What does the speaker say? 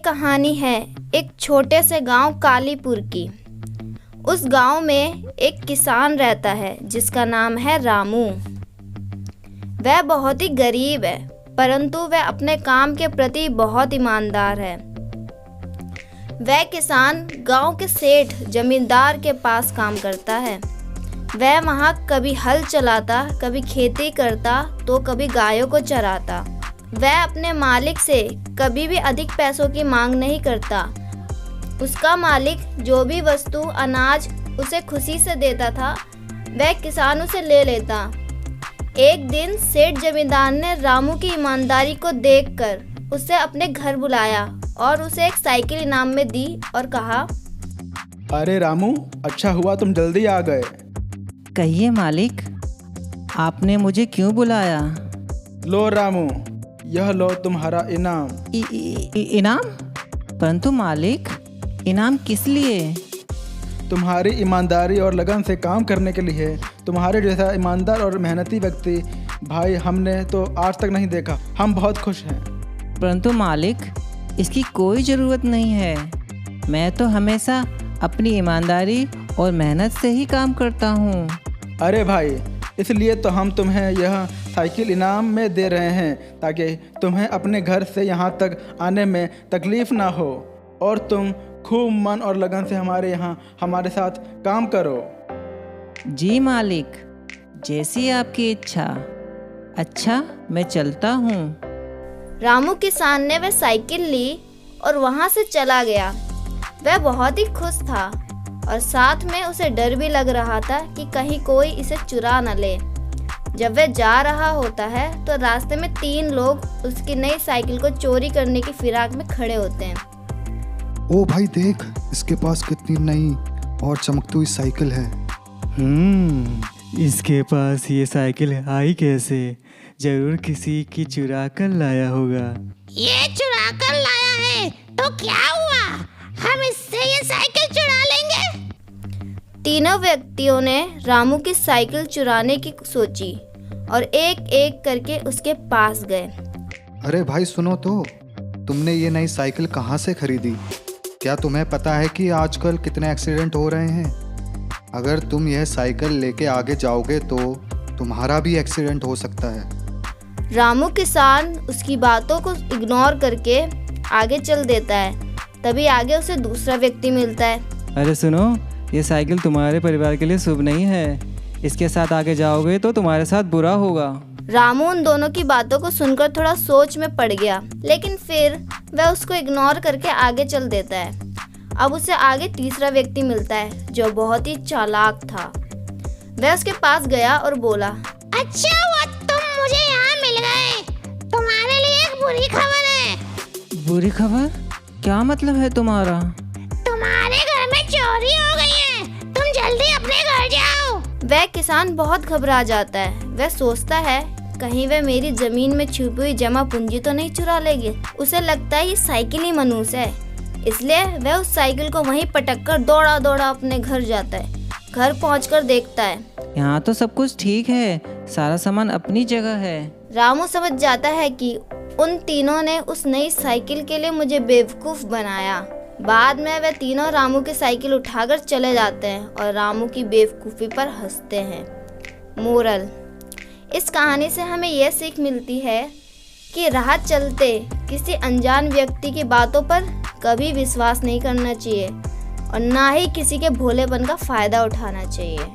कहानी है एक छोटे से गांव कालीपुर की। उस गांव में एक किसान रहता है जिसका नाम है रामू। वह बहुत ही गरीब है, परंतु वह अपने काम के प्रति बहुत ईमानदार है। वह किसान गांव के सेठ जमींदार के पास काम करता है। वह वहां कभी हल चलाता, कभी खेती करता तो कभी गायों को चराता। वह अपने मालिक से कभी भी अधिक पैसों की मांग नहीं करता। उसका मालिक जो भी वस्तु अनाज उसे खुशी से देता था वह किसान उसे ले लेता। एक दिन सेठ जमींदार ने रामू की ईमानदारी को देखकर उसे अपने घर बुलाया और उसे एक साइकिल इनाम में दी और कहा, अरे रामू, अच्छा हुआ तुम जल्दी आ गए। कहिए मालिक, आपने मुझे क्यों बुलाया? लो रामू, यह लो तुम्हारा इनाम। इनाम? परंतु मालिक, इनाम किस लिए? तुम्हारी ईमानदारी और लगन से काम करने के लिए। तुम्हारे जैसा ईमानदार और मेहनती व्यक्ति भाई हमने तो आज तक नहीं देखा। हम बहुत खुश हैं। परंतु मालिक, इसकी कोई ज़रूरत नहीं है। मैं तो हमेशा अपनी ईमानदारी और मेहनत से ही काम करता हूँ। अरे भाई, इसलिए तो हम तुम्हें यह साइकिल इनाम में दे रहे हैं ताकि तुम्हें अपने घर से यहाँ तक आने में तकलीफ़ ना हो और तुम खूब मन और लगन से हमारे यहाँ हमारे साथ काम करो। जी मालिक, जैसी आपकी इच्छा। अच्छा, मैं चलता हूँ। रामू किसान ने वह साइकिल ली और वहाँ से चला गया। वह बहुत ही खुश था और साथ में उसे डर भी लग रहा था कि कहीं कोई इसे चुरा न ले। जब वह जा रहा होता है तो रास्ते में 3 लोग उसकी नई साइकिल को चोरी करने की फिराक में खड़े होते हैं। ओ भाई देख, इसके पास कितनी नई और चमकती हुई साइकिल है। इसके पास ये साइकिल आई कैसे? जरूर किसी की चुरा कर लाया होगा। ये चुरा कर लाया है तो क्या हुआ? हम इससे ये साइकिल चुरा लेंगे। तीनों व्यक्तियों ने रामू की साइकिल चुराने की सोची और एक एक करके उसके पास गए। अरे भाई सुनो तो, तुमने ये नई साइकिल कहाँ से खरीदी? क्या तुम्हें पता है कि आजकल कितने एक्सीडेंट हो रहे हैं? अगर तुम यह साइकिल लेके आगे जाओगे तो तुम्हारा भी एक्सीडेंट हो सकता है। रामू किसान उसकी बातों को इग्नोर करके आगे चल देता है। तभी आगे उसे दूसरा व्यक्ति मिलता है। अरे सुनो, ये साइकिल तुम्हारे परिवार के लिए शुभ नहीं है। इसके साथ आगे जाओगे तो तुम्हारे साथ बुरा होगा। रामू उन दोनों की बातों को सुनकर थोड़ा सोच में पड़ गया, लेकिन फिर वह उसको इग्नोर करके आगे चल देता है। अब उसे आगे तीसरा व्यक्ति मिलता है जो बहुत ही चालाक था। वह उसके पास गया और बोला, अच्छा हुआ तुम मुझे यहाँ मिल गए। तुम्हारे लिए एक बुरी खबर है। बुरी खबर? क्या मतलब है तुम्हारा? तुम्हारे घर में चोरी हो गई है। तुम जल्दी अपने घर जाओ। वह किसान बहुत घबरा जाता है। वह सोचता है कहीं वह मेरी जमीन में छुपी हुई जमा पूंजी तो नहीं चुरा लेगी। उसे लगता है ये साइकिल ही मनहूस है, इसलिए वह उस साइकिल को वहीं पटक कर दौड़ा दौड़ा अपने घर जाता है। घर पहुंचकर देखता है यहाँ तो सब कुछ ठीक है, सारा सामान अपनी जगह है। रामू समझ जाता है कि उन तीनों ने उस नई साइकिल के लिए मुझे बेवकूफ़ बनाया। बाद में वह तीनों रामू की साइकिल उठाकर चले जाते हैं और रामू की बेवकूफ़ी पर हंसते हैं। मोरल: इस कहानी से हमें यह सीख मिलती है कि राह चलते किसी अनजान व्यक्ति की बातों पर कभी विश्वास नहीं करना चाहिए और ना ही किसी के भोलेपन का फ़ायदा उठाना चाहिए।